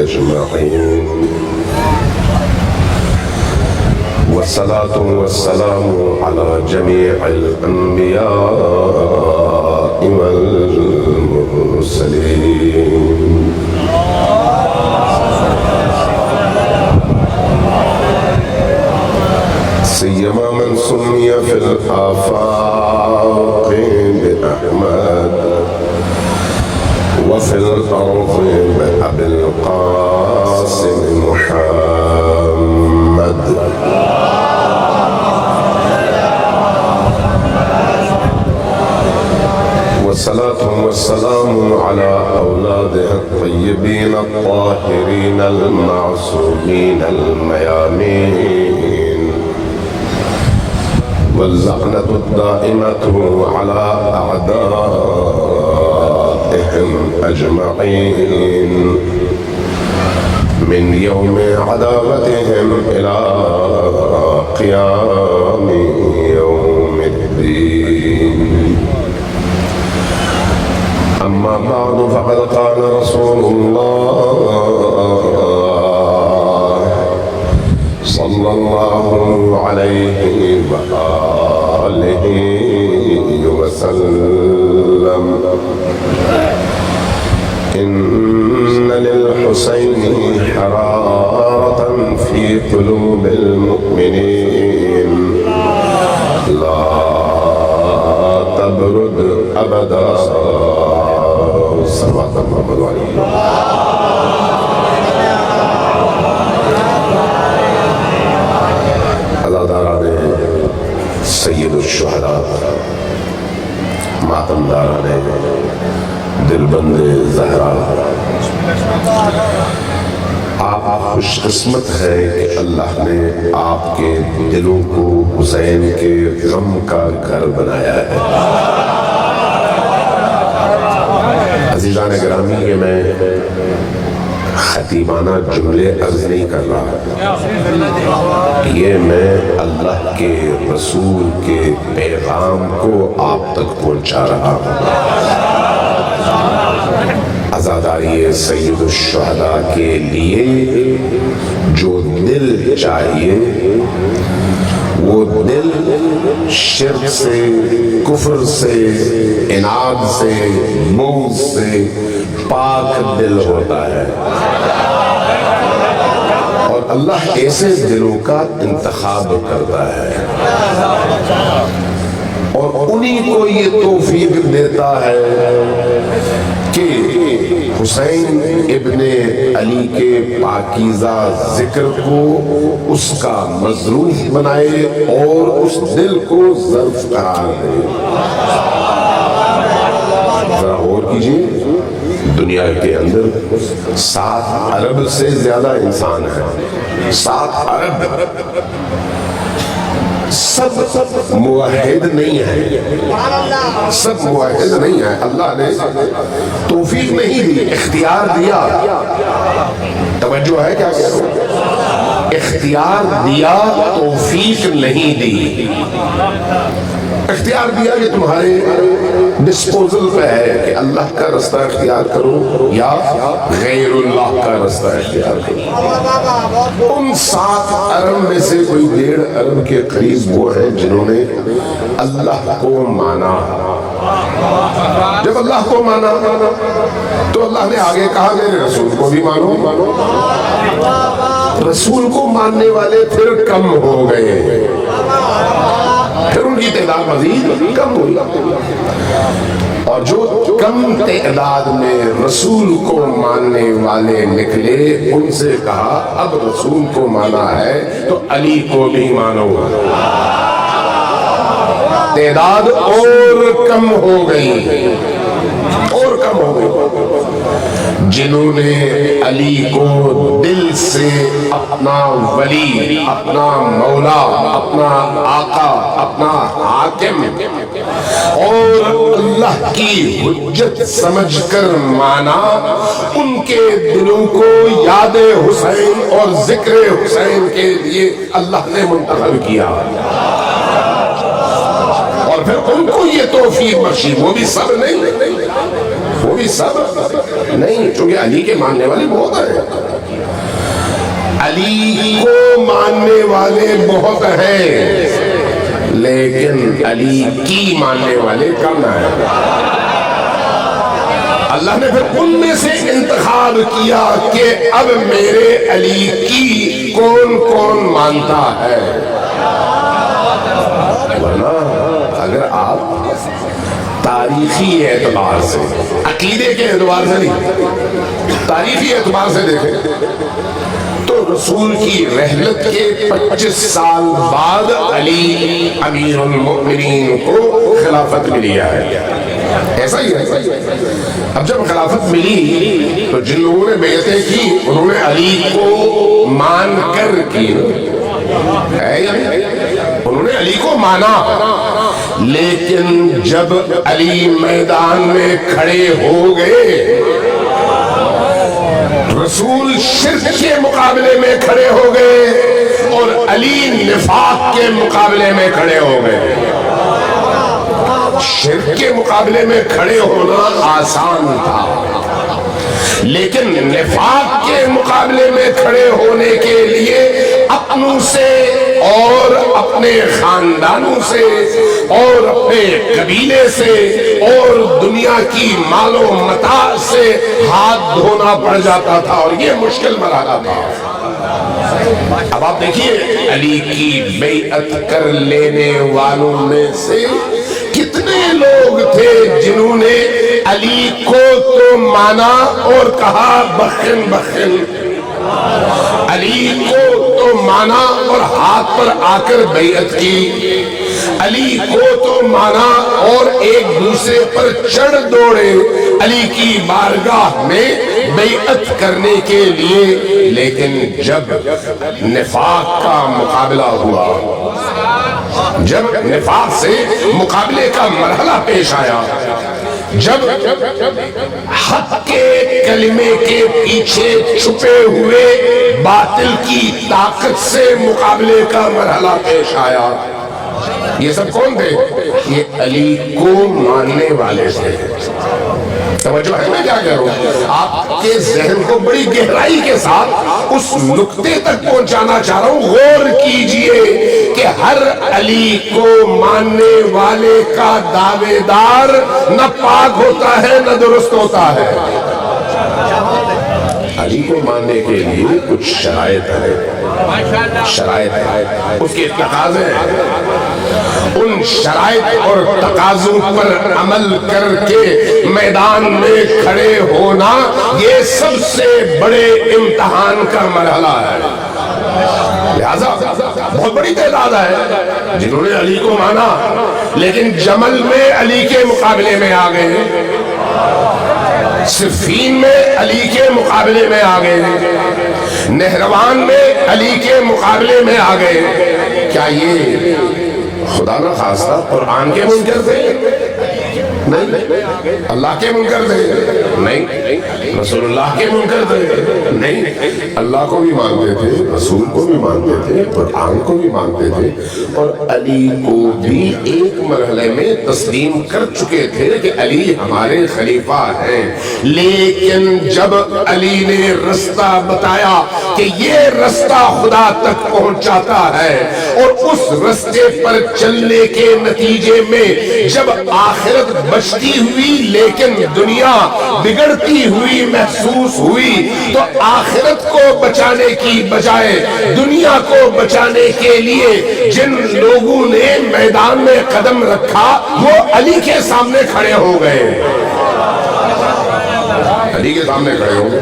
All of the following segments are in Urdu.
أجمعين والصلاة والسلام على جميع الأنبياء والمرسلين سيما من سمي في الآفاق بأحمد وفي الأرض بأبي القاسم محمد والصلاة والسلام على أولاده الطيبين الطاهرين المعصومين الميامين واللعنة الدائمة على أعدائهم أجمعين من يوم عداوتهم إلى قيام يوم الدين أما بعد فقد قال رسول الله صلى الله عليه وآله وسلم إن للحسين حرارة في قلوب المؤمنين لا تبرد أبدا صلوات محمد عليه عزاداران سید الشہداء ماتمداران دلبند زہرا آپ خوش قسمت ہے کہ اللہ نے آپ کے دلوں کو حسین کے غم کا گھر بنایا ہے عزیزان گرامی یہ میں خطیبانہ جملے عرض نہیں کر رہا یہ میں اللہ کے رسول کے پیغام کو آپ تک پہنچا رہا ہوں عزاداری سید الشہداء کے لیے جو دل چاہیے وہ دل شرک سے کفر سے عناد سے بغض سے پاک دل ہوتا ہے اور اللہ ایسے دلوں کا انتخاب کرتا ہے اور انہی کو یہ توفیق دیتا ہے کہ حسین ابن علی کے پاکیزہ ذکر کو اس کا مظروف بنائے اور اس دل کو ظرف قرار دے ذرا غور کیجئے دنیا کے اندر 7 ارب سے زیادہ انسان ہیں 7 ارب سب موحد نہیں ہیں سب موحد نہیں ہیں اللہ نے توفیق نہیں دی اختیار دیا توجہ ہے کیا کہہ رہا ہوں اختیار دیا توفیق نہیں دی اختیار دیا کہ تمہارے ڈسپوزل پہ ہے کہ اللہ کا رستہ اختیار کرو یا غیر اللہ کا رستہ اختیار کرو ان 7 ارب میں سے کوئی 1.5 ارب کے قریب وہ ہیں جنہوں نے اللہ کو مانا جب اللہ کو مانا تو اللہ نے آگے کہا میرے رسول کو بھی مانو رسول کو ماننے والے پھر کم ہو گئے پھر ان کی تعداد مزید کم ہوئی اور جو کم تعداد میں رسول کو ماننے والے نکلے ان سے کہا اب رسول کو مانا ہے تو علی کو بھی مانو تعداد اور کم ہو گئی اور کم ہو گئی جنہوں نے علی کو دل سے اپنا ولی اپنا مولا اپنا آقا اپنا حاکم اور اللہ کی حجت سمجھ کر مانا ان کے دلوں کو یاد حسین اور ذکر حسین کے لیے اللہ نے منتخب کیا اور پھر ان کو یہ توفیق بخشی وہ بھی سب نہیں چونکہ علی کے ماننے والے بہت ہیں علی کو ماننے والے بہت ہیں لیکن علی کی ماننے والے کم ہیں۔ اللہ نے پھر ان میں سے انتخاب کیا کہ اب میرے علی کی کون کون مانتا ہے۔ ورنہ اگر آپ تاریخی اعتبار سے، عقیدے کے اعتبار سے نہیں، تاریخی اعتبار سے دیکھیں تو رسول کی رحلت کے 25 سال بعد علی امیر المؤمنین کو خلافت ملی ہے۔ ایسا ہی ہے۔ اب جب خلافت ملی تو جن لوگوں نے بیعتیں کی انہوں نے علی کو مان کر کی، ہے یا نہیں؟ انہوں نے علی کو مانا، لیکن جب علی میدان میں کھڑے ہو گئے، رسول شرک کے مقابلے میں کھڑے ہو گئے اور علی نفاق کے مقابلے میں کھڑے ہو گئے۔ شرک کے مقابلے میں کھڑے ہونا آسان تھا، لیکن نفاق کے مقابلے میں کھڑے ہونے کے لیے اپنوں سے اور اپنے خاندانوں سے اور اپنے قبیلے سے اور دنیا کی مال و متاع سے ہاتھ دھونا پڑ جاتا تھا، اور یہ مشکل مرحلہ تھا۔ اب آپ دیکھیے علی کی بیعت کر لینے والوں میں سے کتنے لوگ تھے جنہوں نے علی کو تو مانا اور کہا بخن بخن، علی کو تو مانا اور ہاتھ پر آ کر بیعت کی، علی کو تو مانا اور ایک دوسرے پر چڑھ دوڑے علی کی بارگاہ میں بیعت کرنے کے لیے، لیکن جب نفاق کا مقابلہ ہوا، جب نفاق سے مقابلے کا مرحلہ پیش آیا، جب حق کے کلمے کے پیچھے چھپے ہوئے باطل کی طاقت سے مقابلے کا مرحلہ پیش آیا، یہ سب کون تھے؟ یہ علی کو ماننے والے تھے۔ توجہ ہے میں کیا کہہ رہا ہوں؟ آپ کے ذہن کو بڑی گہرائی کے ساتھ اس نقطے تک پہنچانا چاہ رہا ہوں۔ غور کیجئے کہ ہر علی کو ماننے والے کا دعوے دار نہ پاک ہوتا ہے نہ درست ہوتا ہے۔ علی کو ماننے کے لیے کچھ شرائط ہے، شرائط ہے، اس کے تقاضے ہیں۔ ان شرائط اور تقاضوں پر عمل کر کے میدان میں کھڑے ہونا یہ سب سے بڑے امتحان کا مرحلہ ہے۔ لہذا بہت بڑی تعداد ہے جنہوں نے علی کو مانا لیکن جمل میں علی کے مقابلے میں آ گئے، صفین میں علی کے مقابلے میں آ گئے، نہروان میں علی کے مقابلے میں آ گئے۔ کیا یہ خدا نہ خواستہ قرآن کے منکر تھے؟ نہیں۔ اللہ کے منکر تھے؟ نہیں۔ رسول اللہ کے منکر تھے؟ نہیں۔ اللہ کو بھی مانتے تھے، رسول کو بھی مانتے تھے، قرآن کو بھی مانتے تھے، اور علی کو بھی ایک مرحلے میں تسلیم کر چکے تھے کہ علی ہمارے خلیفہ ہیں۔ لیکن جب علی نے رستہ بتایا کہ یہ رستہ خدا تک پہنچاتا ہے، اور اس رستے پر چلنے کے نتیجے میں جب آخرت بچتی ہوئی لیکن دنیا بگڑتی ہوئی محسوس ہوئی، تو آخرت کو بچانے کی بجائے دنیا کو بچانے کے لیے جن لوگوں نے میدان میں قدم رکھا وہ علی کے سامنے کھڑے ہو گئے، علی کے سامنے کھڑے ہو گئے۔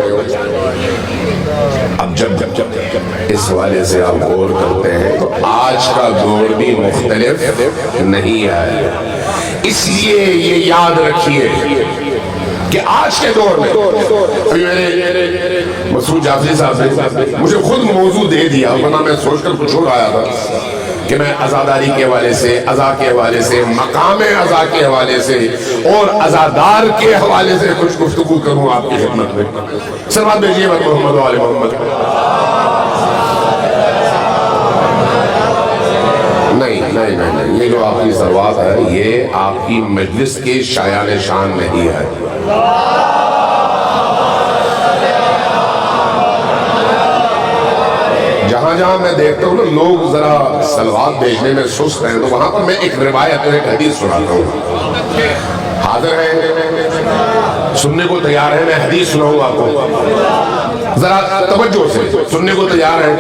اب جب اس حوالے سے آپ غور کرتے ہیں تو آج کا دور بھی مختلف نہیں ہے، اس لیے یہ یاد رکھیے کہ آج کے دور میں میرے مسعود جعفری صاحب نے مجھے خود موضوع دے دیا، ورنہ میں سوچ کر کچھ اور آیا تھا کہ میں عزاداری کے حوالے سے، عزا کے حوالے سے، مقام عزا کے حوالے سے اور عزادار کے حوالے سے کچھ گفتگو کروں آپ کی خدمت میں۔ سلوات بھیجیے محمد و آل محمد۔ نہیں، یہ جو آپ کی سلوات ہے یہ آپ کی مجلس کے شایان شان نہیں ہے۔ جہاں جہاں میں دیکھتا ہوں نا لوگ ذرا سلوات بھیجنے میں سست ہیں، تو وہاں پر میں ایک روایت ایک حدیث سناتا ہوں. حاضر ہیں؟ سننے کو تیار ہے؟ میں حدیث سناؤں آپ کو، ذرا توجہ سے سننے کو تیار ہے؟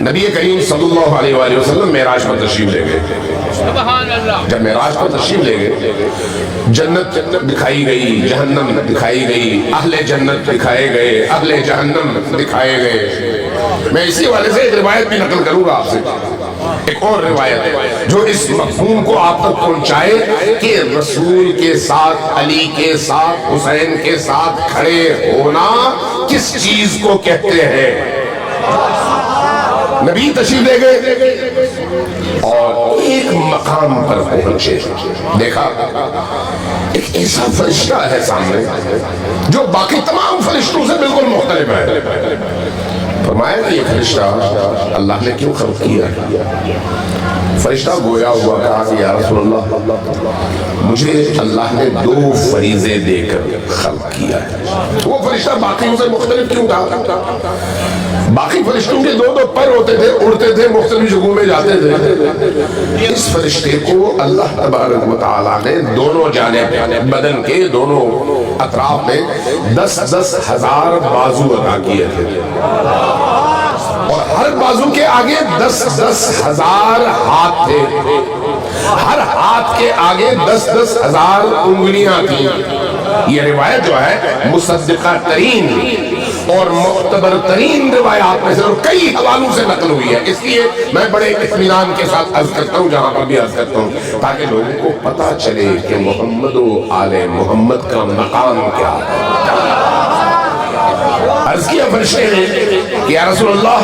نبی کریم صلی اللہ علیہ وآلہ وسلم معراج پر تشریف لے گئے. جب معراج پر تشریف لے گئے، جنت دکھائی گئی، جہنم دکھائی گئی، اہل جنت دکھائے گئے، اہل جہنم دکھائے گئے. میں اسی والے سے ایک روایت بھی نقل کروں گا آپ سے، ایک اور روایت ہے جو اس مفہوم کو آپ تک پہنچائے کہ رسول کے ساتھ، علی کے ساتھ، حسین کے ساتھ کھڑے ہونا کس چیز کو کہتے ہیں. نبی تشریف لے گئے اور ایک مقام پر پہنچے، دیکھا ایک ایسا فرشتہ ہے سامنے جو باقی تمام فرشتوں سے بالکل مختلف ہے. فرمایا کہ یہ فرشتہ اللہ نے کیوں خلق کیا؟ فرشتہ گویا ہوا کہا کہ یا رسول اللہ مجھے اللہ نے 2 فریضے دے کر خلق کیا ہے. وہ فرشتہ باقیوں سے مختلف کیوں تھا؟ باقی فرشتوں کے 2 پر ہوتے تھے، اڑتے تھے، مختلف جگہوں میں جاتے تھے. اس فرشتے کو اللہ تبارک و تعالیٰ نے دونوں جانب بدن کے دونوں اطراف میں 10,000 بازو عطا کیے تھے، اور ہر بازو کے آگے 10,000 ہاتھ تھے. ہر ہاتھ کے آگے 10,000 انگلیاں تھیں. یہ روایت جو ہے مصدقہ ترین اور معتبر ترین روایات میں سے اور کئی حوالوں سے نقل ہوئی ہے. اس لیے میں بڑے اطمینان کے ساتھ عرض کرتا ہوں جہاں پر بھی عرض کرتا ہوں، تاکہ لوگوں کو پتہ چلے کہ محمد و آل محمد کا مقام کیا ہے. عرض کیا فرشتے نے کہ یا رسول اللہ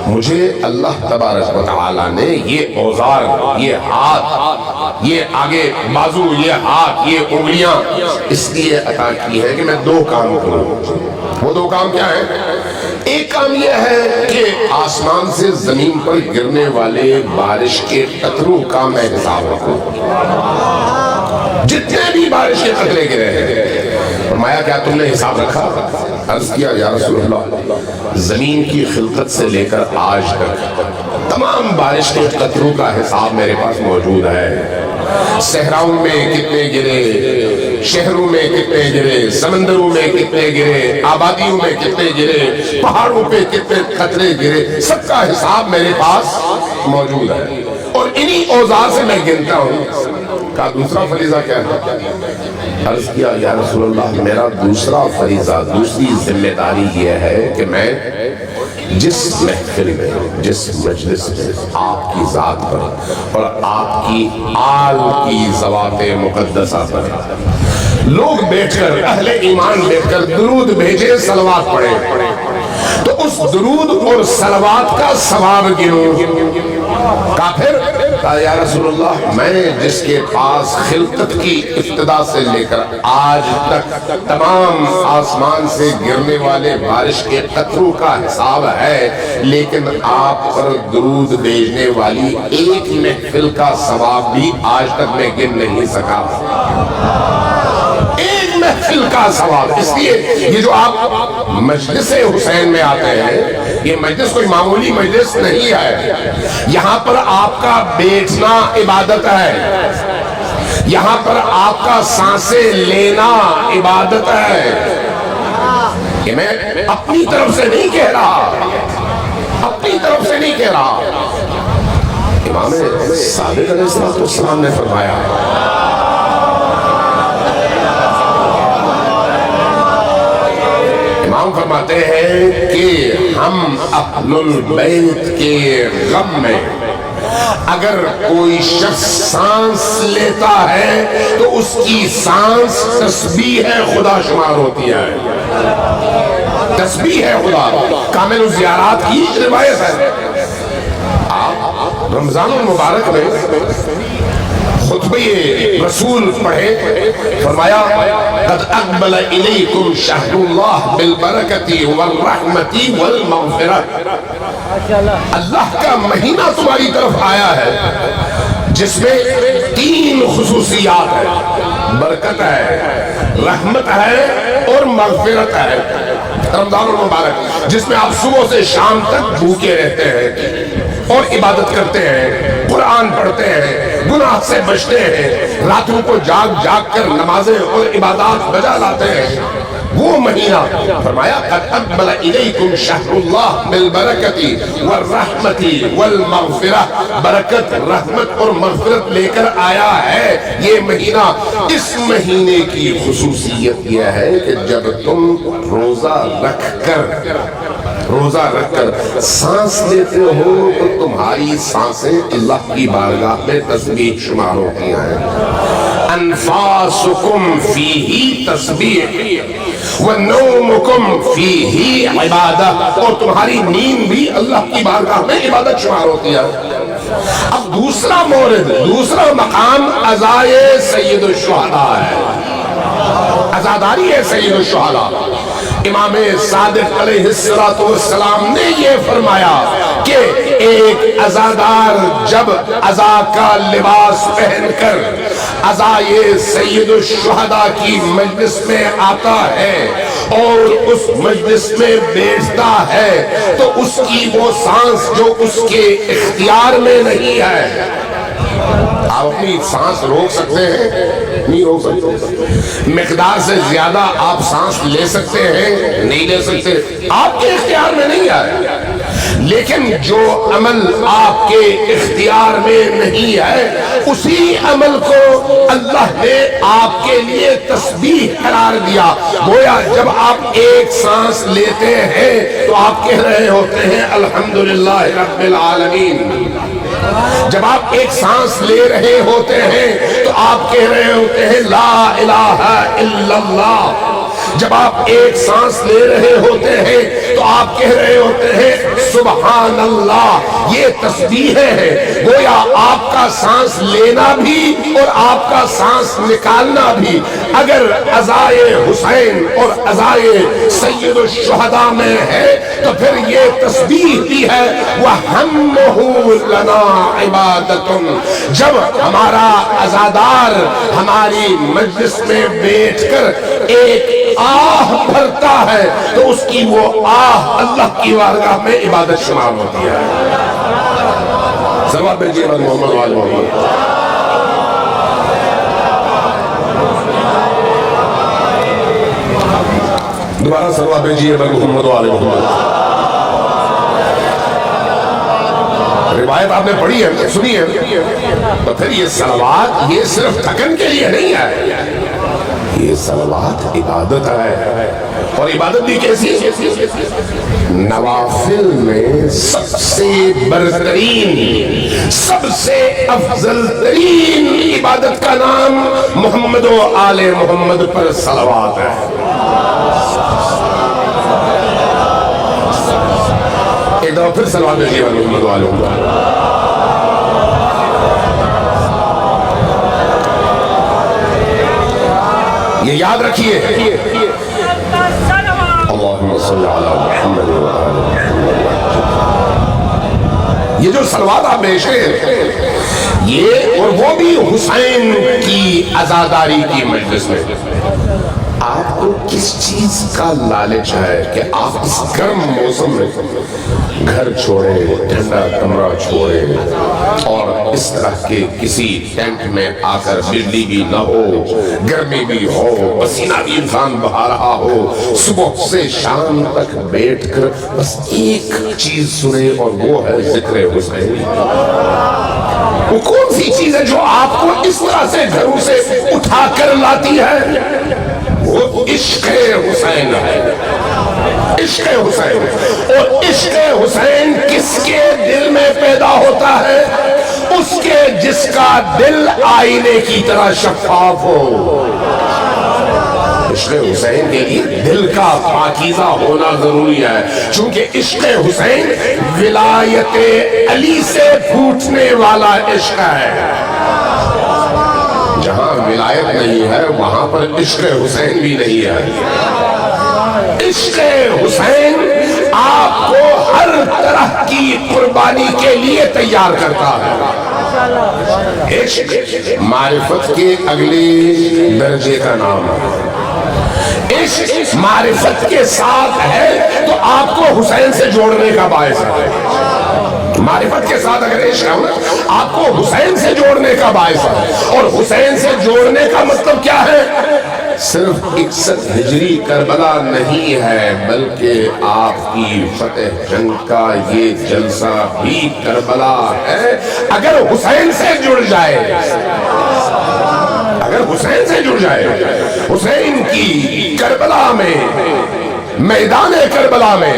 مجھے اللہ تبارک و تعالیٰ نے یہ اوزار، یہ ہاتھ، یہ آگے بازو، یہ ہاتھ، یہ انگلیاں اس لیے عطا کی ہے کہ میں 2 کام کروں. وہ 2 کام کیا ہے؟ ایک کام یہ ہے کہ آسمان سے زمین پر گرنے والے بارش کے قطروں کا میں حساب رکھوں. جتنے بھی بارش کے قطرے گرے ہیں، فرمایا کیا تم نے حساب رکھا؟ عرض کیا یا رسول اللہ زمین کی خلقت سے لے کر آج تک تمام بارش کے قطروں کا حساب میرے پاس موجود ہے. صحراؤں میں کتنے گرے، شہروں میں کتنے گرے، سمندروں میں کتنے گرے، آبادیوں میں کتنے گرے، پہاڑوں پہ کتنے قطرے گرے، سب کا حساب میرے پاس موجود ہے. اور انہی اوزار سے میں گنتا ہوں. کہا دوسرا فریضہ کیا ہے؟ عرض کیا یا رسول اللہ میرا دوسرا فریضہ، دوسری ذمہ داری یہ ہے کہ میں جس محفل میں، جس مجلس میں آپ کی ذات پر اور آپ کی آل کی ذوات مقدسہ پر لوگ بیٹھ کر، اہل ایمان بیٹھ کر درود بھیجے، صلوات پڑھے، تو اس درود اور صلوات کا ثواب گنوں. کافر کہا یا رسول اللہ میں جس کے پاس خلقت کی ابتدا سے لے کر آج تک تمام آسمان سے گرنے والے بارش کے قطروں کا حساب ہے، لیکن آپ پر درود بھیجنے والی ایک محفل کا ثواب بھی آج تک میں گن نہیں سکا. ایک محفل کا ثواب. اس لیے یہ جو آپ مجلس حسین میں آتے ہیں، یہ مجلس کوئی معمولی مجلس نہیں ہے. یہاں پر آپ کا بیٹھنا عبادت ہے، یہاں پر آپ کا سانسیں لینا عبادت ہے. کہ میں اپنی طرف سے نہیں کہہ رہا، اپنی طرف سے نہیں کہہ رہا. امام صادق علیہ السلام نے فرمایا فرماتے ہیں کہ ہم اہل البیت کے غم میں اگر کوئی شخص سانس لیتا ہے تو اس کی سانس تسبیح خدا شمار ہوتی ہے. تسبیح خدا. کامل الزیارات کی روایت ہے. آپ رمضان المبارک میں خطبہ رسول پڑھے، فرمایا قد اقبل الیکم شہر اللہ بالبرکت والرحمت والمغفرت. اللہ کا مہینہ تمہاری طرف آیا ہے جس میں 3 خصوصیات ہیں، برکت ہے، رحمت ہے اور مغفرت ہے. رمضان المبارک جس میں آپ صبح سے شام تک بھوکے رہتے ہیں اور عبادت کرتے ہیں، قرآن پڑھتے ہیں، گناہ سے بچتے ہیں، راتوں کو جاگ جاگ کر نمازیں اور عبادات بجا لاتے ہیں، وہ مہینہ فرمایا قد اقبل الیکم شہر اللہ بالبرکۃ والرحمۃ والمغفرہ، برکت، رحمت اور مغفرت لے کر آیا ہے یہ مہینہ۔ اس مہینے کی خصوصیت یہ ہے کہ جب تم روزہ رکھ کر سانس لیتے ہو تو تمہاری سانسیں اللہ کی بارگاہ میں تسبیح شمار ہوتی ہیں۔ انفاسکم فیہ تسبیح ونومکم فیہ عبادہ، اور تمہاری نیند بھی اللہ کی بارگاہ میں عبادت شمار ہوتی ہے۔ اب دوسرا مورد، دوسرا مقام عزائے سید الشہداء ہے، عزاداری ہے سید الشہداء۔ امام صادق علیہ السلام نے یہ فرمایا کہ ایک عزادار جب عزا کا لباس پہن کر عزائے سید الشہداء کی مجلس میں آتا ہے اور اس مجلس میں بیٹھتا ہے تو اس کی وہ سانس جو اس کے اختیار میں نہیں ہے، آپ اپنی سانس روک سکتے ہیں؟ نہیں روک سکتے۔ مقدار سے زیادہ آپ سانس لے سکتے ہیں؟ نہیں لے سکتے، آپ کے اختیار میں نہیں ہے۔ لیکن جو عمل آپ کے اختیار میں نہیں ہے اسی عمل کو اللہ نے آپ کے لیے تسبیح قرار دیا۔ گویا جب آپ ایک سانس لیتے ہیں تو آپ کہہ رہے ہوتے ہیں الحمدللہ رب العالمین، جب آپ ایک سانس لے رہے ہوتے ہیں تو آپ کہہ رہے ہوتے ہیں لا الہ الا اللہ، جب آپ ایک سانس لے رہے ہوتے ہیں تو آپ کہہ رہے ہوتے ہیں سبحان اللہ۔ یہ تسبیح ہے، گویا آپ کا سانس لینا بھی اور آپ کا سانس نکالنا بھی اگر عزائے حسین اور عزائے سید الشہداء میں ہے تو پھر یہ تسبیح بھی ہے۔ وَهَمُّهُ لَنَا عِبَادَةٌ، جب ہمارا عزادار ہماری مجلس میں بیٹھ کر ایک آہ بھرتا ہے تو اس کی وہ آہ اللہ کی بارگاہ میں عبادت شمار ہوتی ہے۔ صلوات بھیجیے محمد وآل محمد۔ دوبارہ صلوات بھیجیے محمد وآل محمد۔ روایت آپ نے پڑھی ہے، سنی ہے، تو پھر یہ صلوات یہ صرف تھکن کے لیے نہیں ہے، یہ صلوات عبادت ہے، اور عبادت بھی کیسی ہے؟ نوافل میں سب سے برترین، سب سے افضل ترین عبادت کا نام محمد و آل محمد پر صلوات ہے۔ ایک دفعہ پھر صلوات بھیجیے محمد و آل محمد۔ یہ یاد رکھیے، اللہم صلی علی محمد و آل محمد۔ یہ جو صلوات آپ بیچتے ہیں یہ، اور وہ بھی حسین کی عزاداری کی مجلس میں، آپ کو کس چیز کا لالچ ہے کہ آپ اس گرم موسم میں گھر چھوڑے، ٹھنڈا کمرہ چھوڑے اور اس طرح کے کسی ٹینٹ میں آ کر بجلی بھی نہ ہو، گرمی بھی ہو، پسینہ بھی انسان بہا رہا ہو، صبح سے شام تک بیٹھ کر بس ایک چیز سنے اور وہ ہے ذکر حسین۔ وہ کون سی چیز ہے جو آپ کو اس طرح سے گھروں سے اٹھا کر لاتی ہے؟ وہ عشق حسین ہے، عشق حسین۔ اور عشق حسین کس کے دل میں پیدا ہوتا ہے؟ اس کے جس کا دل آئینے کی طرح شفاف ہو۔ عشق حسین کے لیے دل کا پاکیزہ ہونا ضروری ہے، چونکہ عشق حسین ولایت علی سے پھوٹنے والا عشق ہے۔ جہاں ولایت نہیں ہے وہاں پر عشق حسین بھی نہیں ہے۔ عشق حسین آپ کو ہر طرح کی قربانی کے لیے تیار کرتا ہے۔ عشق معرفت کے اگلے درجے کا نام ہے۔ عشق معرفت کے ساتھ ہے تو آپ کو حسین سے جوڑنے کا باعث ہے. معرفت کے ساتھ اگر عشق ہے آپ کو حسین سے جوڑنے کا باعث ہے. اور حسین سے جوڑنے کا مطلب کیا ہے؟ صرف 61 ہجری کربلا نہیں ہے بلکہ آپ کی فتح جنگ کا یہ جلسہ بھی کربلا ہے. اگر حسین سے جڑ جائے، اگر حسین سے جڑ جائے، حسین کی کربلا میں، میدان کربلا میں،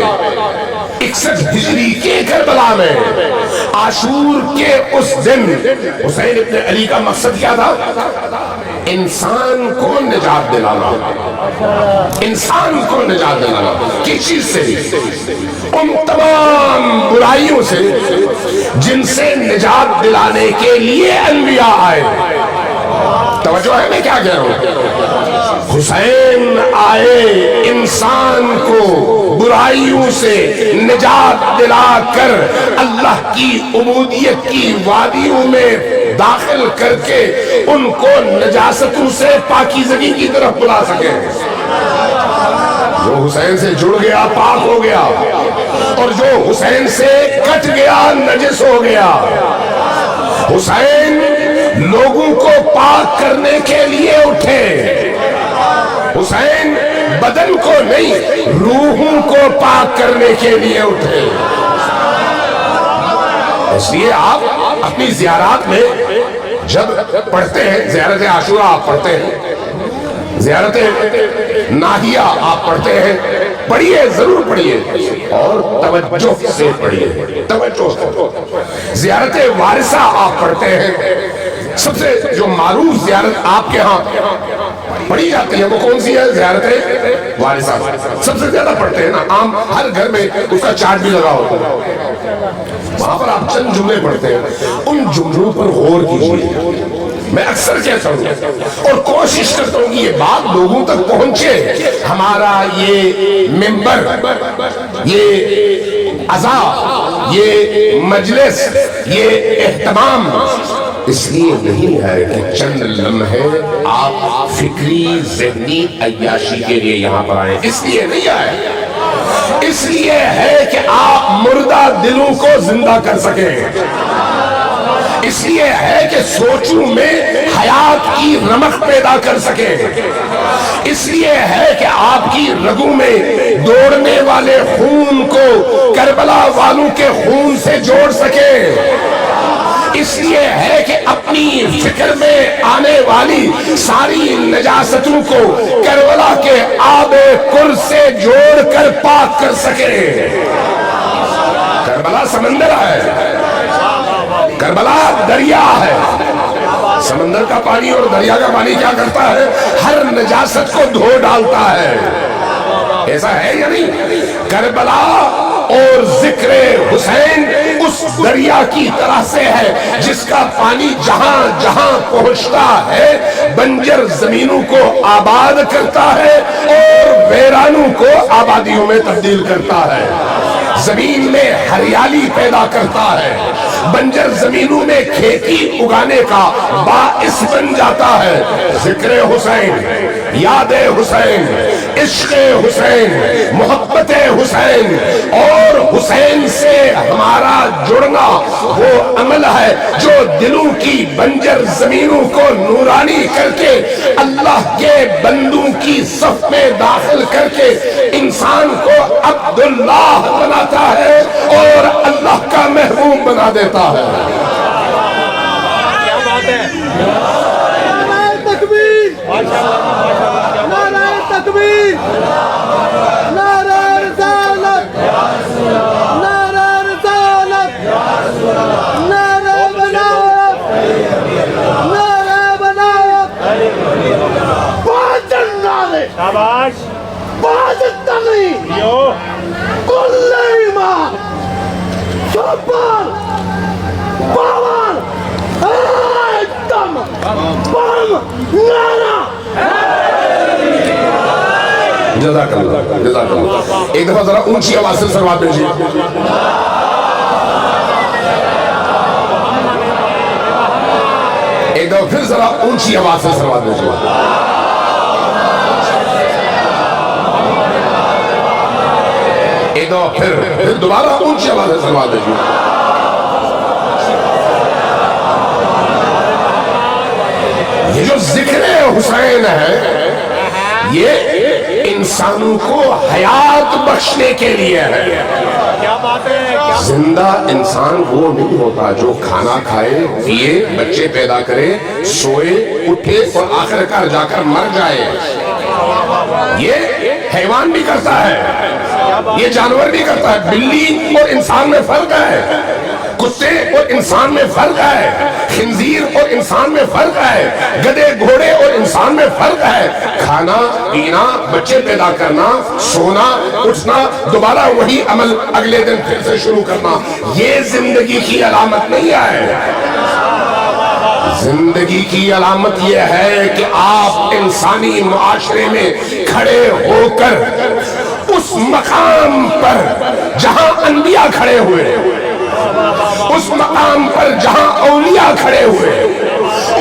61 ہجری کے کربلا میں، عاشور کے اس دن حسین ابن علی کا مقصد کیا تھا؟ انسان کو نجات دلانا. انسان کو نجات دلانا کس چیز سے؟ ان تمام برائیوں سے جن سے نجات دلانے کے لیے انبیاء آئے. توجہ ہے میں کیا کہہ رہا ہوں؟ حسین آئے انسان کو برائیوں سے نجات دلا کر اللہ کی عبودیت کی وادیوں میں داخل کر کے ان کو نجاستوں سے پاکیزگی کی طرف بلا سکے. جو حسین سے جڑ گیا پاک ہو گیا، اور جو حسین سے کٹ گیا نجس ہو گیا. حسین لوگوں کو پاک کرنے کے لیے اٹھے. حسین بدن کو نہیں روحوں کو پاک کرنے کے لیے اٹھے. اس لیے آپ اپنی زیارات میں جب پڑھتے ہیں، زیارت عاشورہ آپ پڑھتے ہیں، زیارت ناہیہ آپ پڑھتے ہیں، پڑھیے، ضرور پڑھیے اور توجہ سے پڑھیے، توجہ سے. زیارت وارثہ آپ پڑھتے ہیں. سب سے جو معروف زیارت آپ کے ہاں پڑھی جاتی ہے وہ کون سی ہے؟ زیارت وارثہ. سب سے زیادہ پڑھتے ہیں نا، عام ہر گھر میں اس کا چارٹ بھی لگا ہوتا ہے. وہاں پر آپ چند جملے پڑھتے ہیں، ان جملوں پر غور کیجیے. میں اکثر کہتا ہوں اور کوشش کرتا ہوں کہ یہ بات لوگوں تک پہنچے. ہمارا یہ منبر، یہ عزا، یہ مجلس، یہ اہتمام اس لیے نہیں ہے کہ چند لمحے آپ فکری ذہنی عیاشی کے لیے یہاں پر آئیں. اس لیے نہیں آئے، اس لیے ہے کہ آپ مردہ دلوں کو زندہ کر سکیں. اس لیے ہے کہ سوچوں میں حیات کی رمق پیدا کر سکیں. اس لیے ہے کہ آپ کی رگوں میں دوڑنے والے خون کو کربلا والوں کے خون سے جوڑ سکیں. اس لیے ہے کہ اپنی فکر میں آنے والی ساری نجاستوں کو کربلا کے آب کر سے جوڑ کر پاک کر سکے. کربلا سمندر ہے، کربلا دریا ہے. سمندر کا پانی اور دریا کا پانی کیا کرتا ہے؟ ہر نجاست کو دھو ڈالتا ہے. ایسا ہے یا نہیں؟ کربلا اور ذکر حسین اس دریا کی طرح سے ہے جس کا پانی جہاں جہاں پہنچتا ہے بنجر زمینوں کو آباد کرتا ہے اور ویرانوں کو آبادیوں میں تبدیل کرتا ہے. زمین میں ہریالی پیدا کرتا ہے، بنجر زمینوں میں کھیتی اگانے کا باعث بن جاتا ہے. ذکر حسین، یاد حسین، عشق حسین، محبت حسین اور حسین سے ہمارا جڑنا وہ عمل ہے جو دلوں کی بنجر زمینوں کو نورانی کر کے اللہ کے بندوں کی صف میں داخل کر کے انسان کو عبداللہ بناتا ہے اور اللہ کا محبوب بنا دیتا ہے. کیا بات ہے! نعرہ تکبیر! نعرہ تکبیر! نعرہ رسالت! نعرہ رسالت! نعرہ بنایت! نعرہ بنایت! باطن نعرے! شاباش! باطن تغییر! یو! کل ایمان! سپر! پاور! ایکدم! بم! نعرہ! جزاک اللہ، جزاک اللہ. ایک دفعہ ذرا اونچی آواز سے سلوات بھیجیے. ایک دفعہ پھر ذرا اونچی آواز سے سلوات بھیجیے. ایک دفعہ پھر دوبارہ اونچی آواز سے سلوات دیجیے. یہ جو ذکر حسین ہے یہ انسانوں کو حیات بخشنے کے لیے ہے. زندہ انسان وہ نہیں ہوتا جو کھانا کھائے پیے بچے پیدا کرے سوئے اٹھے اور آخر کار جا کر مر جائے. یہ حیوان بھی کرتا ہے, یہ جانور بھی کرتا ہے. بلی اور انسان میں فرق ہے, کتے اور انسان میں فرق ہے, خنزیر اور انسان میں فرق ہے, گدے گھوڑے اور انسان میں فرق ہے. کھانا پینا بچے پیدا کرنا سونا اٹھنا دوبارہ وہی عمل اگلے دن پھر سے شروع کرنا یہ زندگی کی علامت نہیں ہے. زندگی کی علامت یہ ہے کہ آپ انسانی معاشرے میں کھڑے ہو کر اس مقام پر جہاں انبیاء کھڑے ہوئے, اس مقام پر جہاں اولیاء کھڑے ہوئے,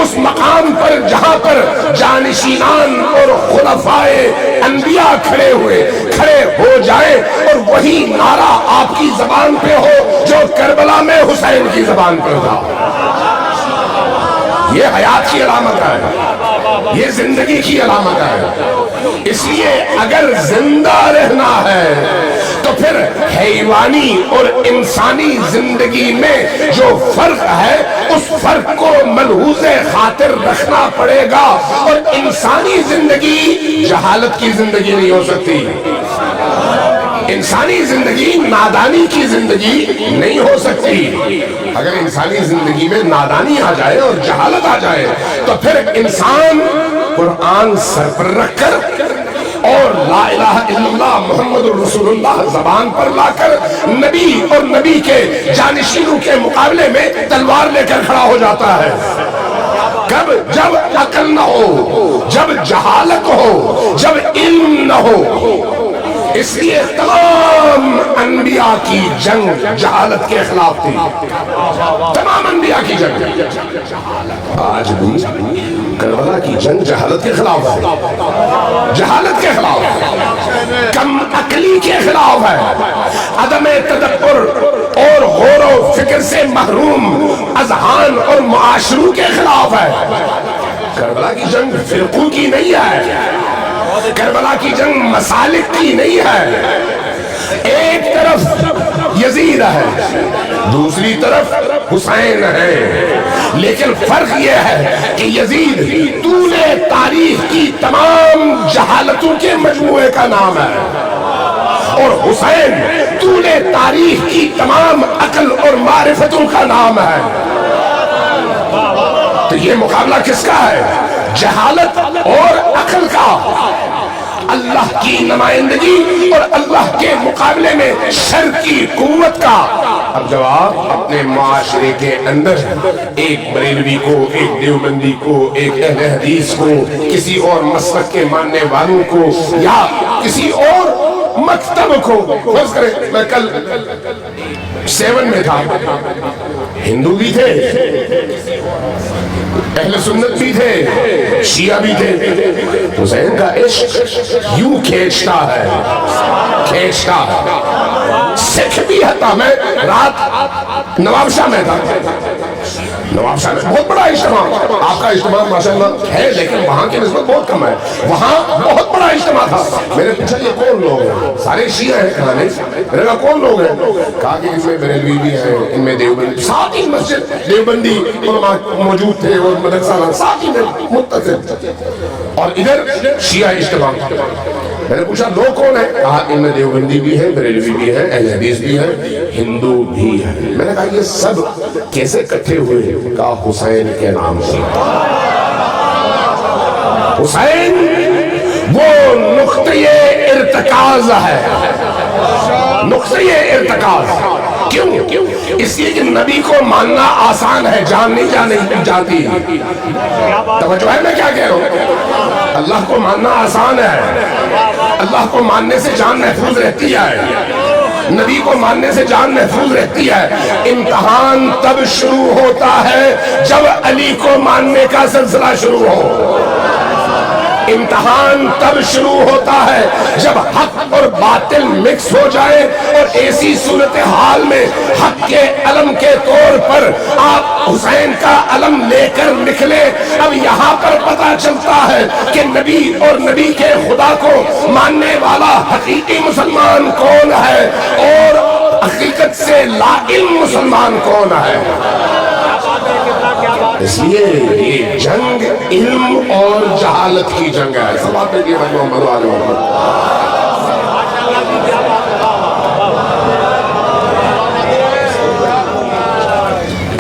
اس مقام پر جہاں پر جانشینان اور خلفائے انبیاء کھڑے ہوئے کھڑے ہو جائیں اور وہی نعرہ آپ کی زبان پہ ہو جو کربلا میں حسین کی زبان پر تھا. یہ حیات کی علامت ہے, یہ زندگی کی علامت ہے. اس لیے اگر زندہ رہنا ہے تو پھر حیوانی اور انسانی زندگی میں جو فرق ہے اس فرق کو ملحوظ خاطر رکھنا پڑے گا. اور انسانی زندگی جہالت کی زندگی نہیں ہو سکتی, انسانی زندگی نادانی کی زندگی نہیں ہو سکتی. اگر انسانی زندگی میں نادانی آ جائے اور جہالت آ جائے تو پھر انسان قرآن سر پر رکھ کر اور لا الہ الا اللہ محمد الرسول اللہ زبان پر لا کر نبی اور نبی کے جانشینوں کے مقابلے میں تلوار لے کر کھڑا ہو جاتا ہے. کب؟ جب عقل نہ ہو, جب جہالت ہو, جب علم نہ ہو. اس لیے تمام انبیاء کی جنگ جہالت کے خلاف تھی, تمام انبیاء کی جنگ. آج بھی کربلا کی جنگ جہالت کے خلاف ہے, جہالت کے خلاف ہے, کم عقلی کے خلاف ہے, عدم تدبر اور غور و فکر سے محروم اذہان اور معاشروں کے خلاف ہے. کربلا کی جنگ فرقوں کی نہیں ہے, کربلا کی جنگ مسالک کی نہیں ہے. ایک طرف یزید ہے, دوسری طرف حسین ہے, لیکن فرق یہ ہے کہ یزید طول تاریخ کی تمام جہالتوں کے مجموعے کا نام ہے اور حسین طول تاریخ کی تمام عقل اور معرفتوں کا نام ہے. تو یہ مقابلہ کس کا ہے؟ جہالت اور عقل کا. اللہ کی نمائندگی اور اللہ کے مقابلے میں شر کی قوت کا. اب جب آپ اپنے معاشرے کے اندر ایک بریلوی کو, ایک دیوبندی کو, ایک اہل حدیث کو, کسی اور مسلک کے ماننے والوں کو یا کسی اور مکتب کو, فرض کریں میں کل 7 میں تھا, ہندو بھی تھے, اہل سنت بھی تھے, شیعہ بھی تھے. حسین کا عشق یوں کھینچتا ہے, کھینچتا ہے. سکھ بھی تھا, میں رات نواب شاہ میں تھا, نواب شاہ میں بہت بڑا اجتماع, آپ کا اجتماع ماشاءاللہ ہے لیکن وہاں کی نسبت بہت کم ہے, وہاں بہت بڑا اجتماع تھا. میں نے پوچھا یہ کون لوگ ہیں؟ سارے شیعہ ہیں. کہا نہیں. میں نے کہا کون لوگ ہیں؟ کہا کہ ان میں بریلوی بھی ہیں, ان میں دیوبندی, ساتھ ہی مسجد دیوبندی علماء موجود تھے اور مدرسہ ساتھ ہی میں متصل, اور ادھر شیعہ اجتماع. میں نے پوچھا لوگ کون ہیں؟ کہا ان میں دیوبندی بھی ہیں, بریلوی بھی ہیں, اہل حدیث بھی ہیں, ہندو بھی ہیں. میں نے کہا یہ سب کیسے اکٹھے ہوئے؟ کہا حسین کے نام سے. حسین وہ نقطۂ ارتکاز ہے, نقطۂ ارتکاز. کیوں؟ اس لیے کہ نبی کو ماننا آسان ہے, جان نہیں جاتی. توجہ ہے میں کیا کہہ رہا ہوں؟ اللہ کو ماننا آسان ہے, اللہ کو ماننے سے جان محفوظ رہتی ہے, نبی کو ماننے سے جان محفوظ رہتی ہے. امتحان تب شروع ہوتا ہے جب علی کو ماننے کا سلسلہ شروع ہو. امتحان تب شروع ہوتا ہے جب حق اور باطل مکس ہو جائے اور ایسی صورتحال میں حق کے علم کے طور پر آپ حسین کا علم لے کر نکلے. اب یہاں پر پتہ چلتا ہے کہ نبی اور نبی کے خدا کو ماننے والا حقیقی مسلمان کون ہے اور حقیقت سے لا علم مسلمان کون ہے. اس لیے یہ جنگ علم اور جہالت کی جنگ ہے. سب آپ دیکھیے محمد والے محمد.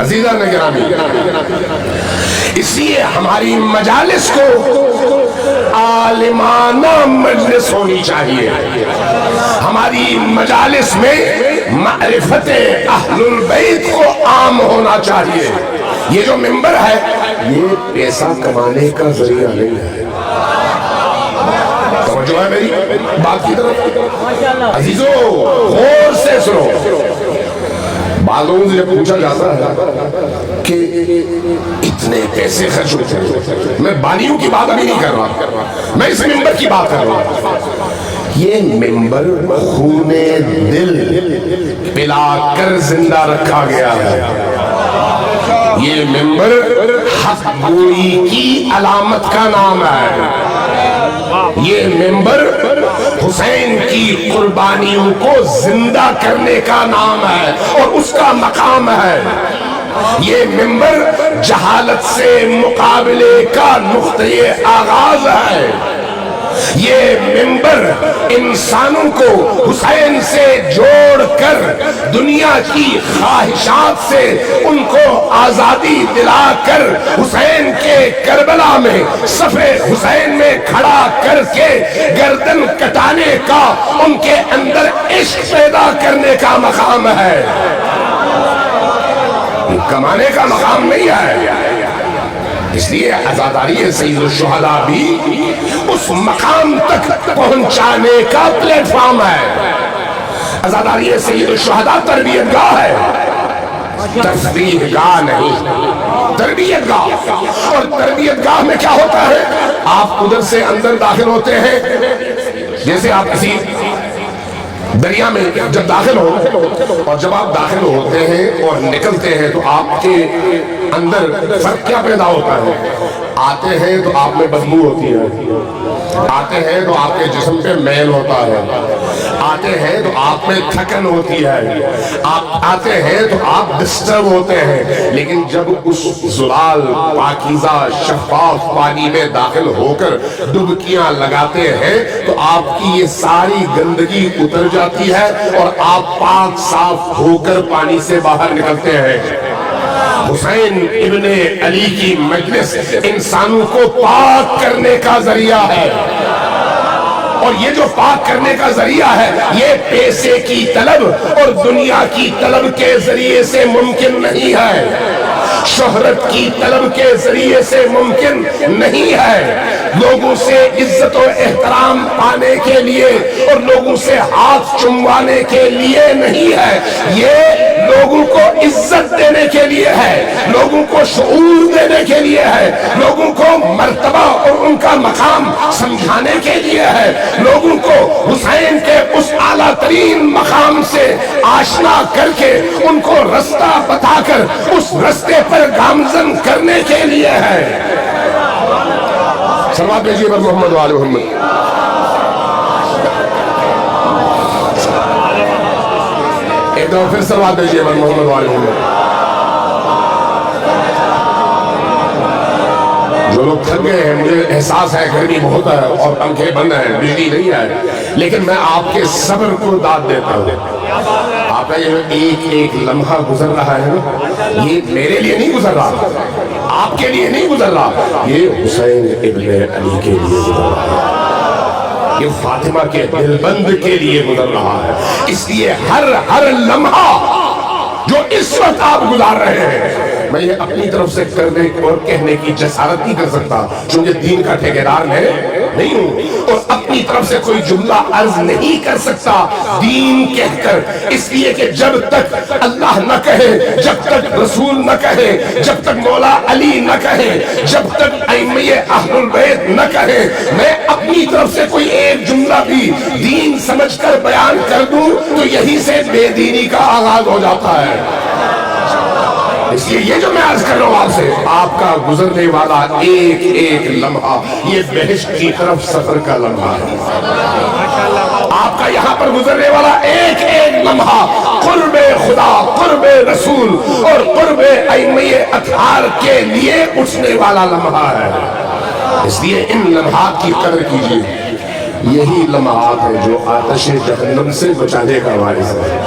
عزیزان گرامی، اس لیے ہماری مجالس کو عالمانہ مجلس ہونی چاہیے. ہماری مجالس میں معرفت اہل البیت کو عام ہونا چاہیے. یہ جو ممبر ہے یہ پیسہ کمانے کا ذریعہ نہیں ہے. توجہ ہے میری بات کی طرف؟ عزیزو غور سے سنو. بعضوں سے جب پوچھا جاتا ہے کہ اتنے پیسے خرچ ہوتے ہیں، میں بانیوں کی بات ابھی نہیں کر رہا، میں اس ممبر کی بات کر رہا ہوں. یہ ممبر خون دل پلا کر زندہ رکھا گیا ہے. یہ ممبر حق گوئی کی علامت کا نام ہے. یہ ممبر حسین کی قربانیوں کو زندہ کرنے کا نام ہے اور اس کا مقام ہے. یہ ممبر جہالت سے مقابلے کا نقطۂ آغاز ہے. یہ ممبر انسانوں کو حسین سے جوڑ کر دنیا کی خواہشات سے ان کو آزادی دلا کر حسین کے کربلا میں صف حسین میں کھڑا کر کے گردن کٹانے کا، ان کے اندر عشق پیدا کرنے کا مقام ہے. کمانے کا مقام نہیں ہے. اس لیے عزاداری سید الشہداء بھی اس مقام تک پہنچانے کا پلیٹ فارم ہے. عزاداری سید الشہداء تربیت گاہ ہے، تفریح گاہ نہیں، تربیت گاہ. اور تربیت گاہ میں کیا ہوتا ہے؟ آپ ادھر سے اندر داخل ہوتے ہیں، جیسے آپ کسی دریا میں جب داخل ہو اور جب آپ داخل ہوتے ہیں اور نکلتے ہیں تو آپ کے اندر فرق کیا پیدا ہوتا ہے؟ آتے ہیں تو آپ میں بدبو ہوتی ہے، آتے ہیں تو آپ کے جسم پہ میل ہوتا ہے، آتے ہیں تو آپ میں تھکن ہوتی ہے، آپ آتے ہیں تو آپ ڈسٹرب ہوتے ہیں. لیکن جب اس زلال پاکیزہ شفاف پانی میں داخل ہو کر ڈبکیاں لگاتے ہیں تو آپ کی یہ ساری گندگی اتر جاتی ہے اور آپ پاک صاف ہو کر پانی سے باہر نکلتے ہیں. حسین ابن علی کی مجلس انسانوں کو پاک کرنے کا ذریعہ ہے. اور یہ جو پاک کرنے کا ذریعہ ہے یہ پیسے کی طلب اور دنیا کی طلب کے ذریعے سے ممکن نہیں ہے، شہرت کی طلب کے ذریعے سے ممکن نہیں ہے، لوگوں سے عزت و احترام پانے کے لیے اور لوگوں سے ہاتھ چموانے کے لیے نہیں ہے. یہ لوگوں کو عزت دینے کے لیے ہے، لوگوں کو شعور دینے کے لیے ہے، لوگوں کو مرتبہ اور ان کا مقام سمجھانے کے لیے ہے، لوگوں کو حسین کے اس اعلیٰ ترین مقام سے آشنا کر کے ان کو رستہ بتا کر اس رستے پر گامزن کرنے کے لیے ہے. صلوات بھیجیے بر محمد و آل محمد. ایک دفعہ پھر صلوات بھیجیے بر محمد و آل محمد. جو لوگ تھک گئے ہیں، مجھے احساس ہے گرمی بہت ہے اور پنکھے بند ہیں، بجلی نہیں ہے، لیکن میں آپ کے صبر کو داد دیتا ہوں. آپ کا یہ ایک ایک لمحہ گزر رہا ہے نا، یہ میرے لیے نہیں گزر رہا، آپ کے لیے نہیں گزر رہا، یہ حسین ابن علی کے لیے گزر رہا ہے، یہ فاطمہ کے دلبند کے لیے گزر رہا ہے. اس لیے ہر لمحہ جو اس وقت آپ گزار رہے ہیں، میں یہ اپنی طرف سے کرنے اور کہنے کی جسارت نہیں کر سکتا چونکہ دین کا ٹھیکیدار میں نہیں ہوں، اور اپنی اپنی طرف سے کوئی جملہ عرض نہیں کر سکتا دین کہہ کر، اس لیے کہ جب تک اللہ نہ کہے، جب تک رسول نہ کہے، جب تک مولا علی نہ کہے، جب تک ائمہ اہل البیت نہ کہے، میں اپنی طرف سے کوئی ایک جملہ بھی دین سمجھ کر بیان کر دوں تو یہی سے بے دینی کا آغاز ہو جاتا ہے۔ اس لیے یہ جو میں عرض کر رہا ہوں آپ سے، آپ کا گزرنے والا ایک ایک لمحہ یہ بہشت کی طرف سفر کا لمحہ ہے۔ آپ کا یہاں پر گزرنے والا ایک ایک لمحہ قرب خدا، قرب رسول اور قرب ائمہ اطہار کے لیے اٹھنے والا لمحہ ہے۔ اس لیے ان لمحات کی قدر کیجیے، یہی لمحات ہیں جو آتش جہنم سے بچانے کا باعث ہے۔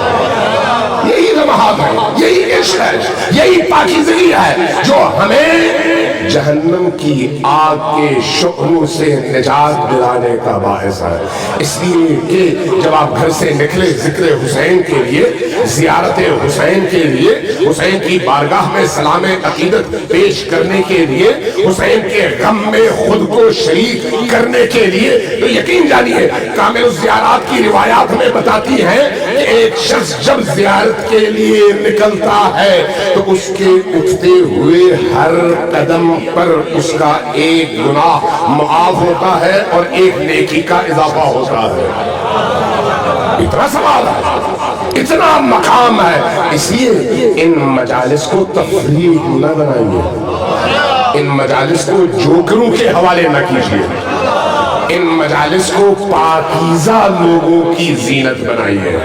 یہی لمحات ہیں، یہی عشق ہے، یہی پاکیزگی ہے جو ہمیں جہنم کی آگ کے شعلوں سے نجات دلانے کا باعث ہے۔ اس لیے کہ جب آپ گھر سے نکلے ذکر حسین کے لیے، زیارت حسین کے لیے، حسین کی بارگاہ میں سلام عقیدت پیش کرنے کے لیے، حسین کے غم میں خود کو شریک کرنے کے لیے، تو یقین جانیے کامل الزیارات کی روایات ہمیں بتاتی ہیں کہ ایک شخص جب زیارت کے لیے نکلتا ہے تو اس کے اٹھتے ہوئے ہر قدم پر اس کا ایک گناہ معاف ہوتا ہے اور ایک نیکی کا اضافہ ہوتا ہے۔ اتنا سوال ہے، اتنا مقام ہے، اس لیے ان مجالس کو تفریح نہ بنائیے، ان مجالس کو جوکروں کے حوالے نہ کیجیے، ان مجالس کو پاکیزہ لوگوں کی زینت بنائیے،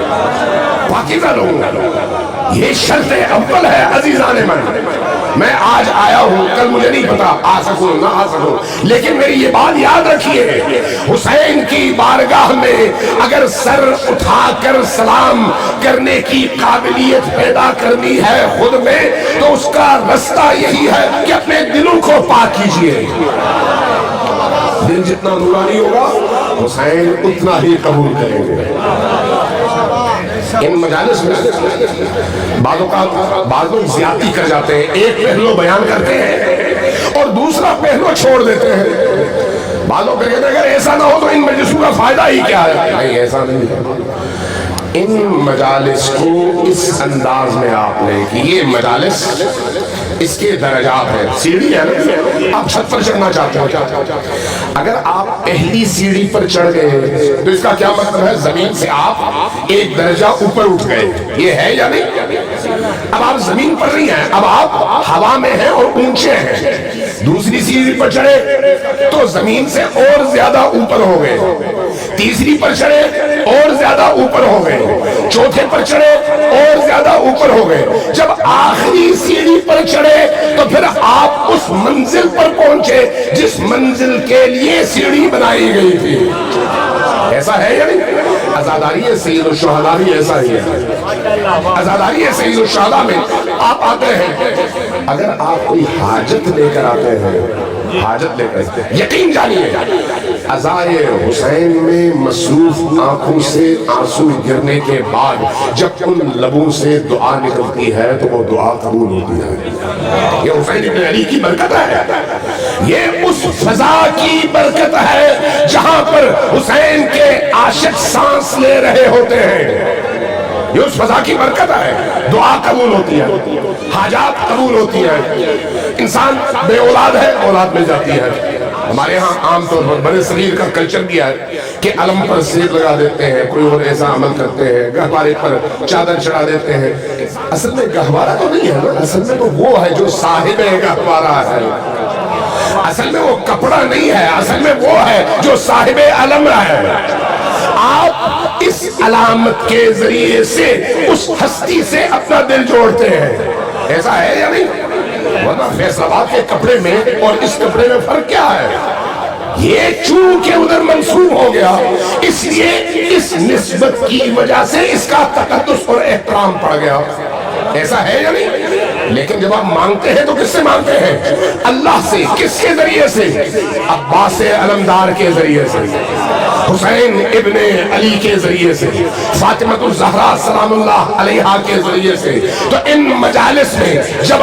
پاکیزہ لوگوں کا یہ شرط اول ہے۔ عزیزان من، میں آج آیا ہوں، کل مجھے نہیں پتا آ سکوں نہ آ سکوں، لیکن میری یہ بات یاد رکھیے، حسین کی بارگاہ میں اگر سر اٹھا کر سلام کرنے کی قابلیت پیدا کرنی ہے خود میں، تو اس کا رستہ یہی ہے کہ اپنے دلوں کو پاک کیجیے۔ دل جتنا نورانی ہوگا حسین اتنا ہی قبول کریں گے۔ ان مجالس میں بعض لوگ زیادتی کر جاتے ہیں، ایک پہلو بیان کرتے ہیں اور دوسرا پہلو چھوڑ دیتے ہیں۔ بعض لوگ کہتے ہیں اگر ایسا نہ ہو تو ان مجلسوں کا فائدہ ہی کیا ہے؟ نہیں، ایسا نہیں ہے۔ ان مجالس کو اس انداز میں آپ نے کہ یہ مجالس اس کے درجات ہیں، سیڑھی ہے نا، آپ چھت پر چڑھنا چاہتے ہیں، اگر آپ پہلی سیڑھی پر چڑھ گئے تو اس کا کیا مطلب ہے؟ زمین سے آپ ایک درجہ اوپر اٹھ گئے، یہ ہے یا نہیں؟ اب آپ زمین پر نہیں ہیں، اب آپ ہوا میں ہیں اور اونچے ہیں۔ دوسری سیڑھی پر چڑھے تو زمین سے اور زیادہ اوپر ہو گئے، تیسری پر چڑھے اور زیادہ اوپر ہو گئے، چوتھے پر چڑھے اور زیادہ اوپر ہو گئے، جب آخری سیڑھی پر چڑھے تو پھر آپ اس منزل پر پہنچے جس منزل کے لیے سیڑھی بنائی گئی تھی۔ ایسا ہے یا نہیں؟ عزاداری سید الشہداء بھی ایسا ہی ہے۔ عزاداری سید الشہداء میں آپ آتے ہیں، اگر آپ کوئی حاجت لے کر آتے ہیں، حاجت لے کر، یقین جانیے عزائے حسین میں مصروف آنکھوں سے آنسو گرنے کے بعد جب ان لبوں سے دعا نکلتی ہے تو وہ دعا قبول ہوتی ہے۔ یہ حسین ابن علی کی برکت ہے، یہ اس فضا کی برکت ہے جہاں پر حسین کے عاشق سانس لے رہے ہوتے ہیں۔ یہ اس فضا کی برکت ہے، دعا قبول ہوتی ہے، حاجات قبول ہوتی ہے، انسان بے اولاد ہے اولاد مل جاتی ہے۔ ہمارے ہاں عام طور پر بڑے صغیر کا کلچر بھی ہے کہ علم پر سیر لگا دیتے ہیں، کوئی اور ایسا عمل کرتے ہیں، گہوارے پر چادر چڑھا دیتے ہیں۔ اصل میں گہوارہ تو نہیں ہے نا، اصل میں تو وہ ہے جو صاحب گہوارہ ہے، اصل میں وہ کپڑا نہیں ہے، اصل میں وہ ہے جو صاحب علم ہے۔ آپ اس علامت کے ذریعے سے اس ہستی سے اپنا دل جوڑتے ہیں، ایسا ہے یا نہیں؟ ورنہ فیصل آباد کے کپڑے میں اور اس کپڑے میں فرق کیا ہے؟ یہ چونکہ ادھر منسوب ہو گیا، اس لیے اس نسبت کی وجہ سے اس کا تقدس اور احترام پڑ گیا، ایسا ہے یا نہیں؟ لیکن جب آپ مانگتے ہیں تو کس سے مانگتے ہیں؟ اللہ سے۔ کس کے ذریعے سے؟ عباس علمدار کے ذریعے سے، حسین ابن علی کے ذریعے سے، فاطمہ الزہرا سلام اللہ علیہا کے ذریعے سے۔ تو ان مجالس میں جب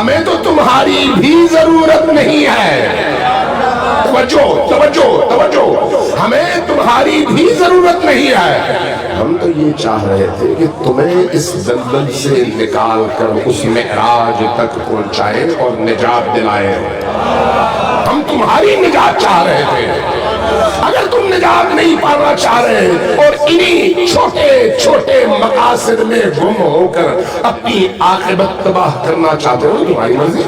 ہمیں تو تمہاری بھی ضرورت نہیں ہے. توجہ توجہ توجہ, ہمیں تمہاری بھی ضرورت نہیں ہے. ہم تو یہ چاہ رہے تھے کہ تمہیں اس دلدل سے نکال کر اس معراج تک پہنچائے اور نجات دلائے. ہم تمہاری نجات چاہ رہے تھے. اگر تم نجات نہیں پانا چاہ رہے اور انہی چھوٹے چھوٹے مقاصد میں گم ہو کر اپنی عاقبت تباہ کرنا چاہتے ہو, تمہاری مرضی.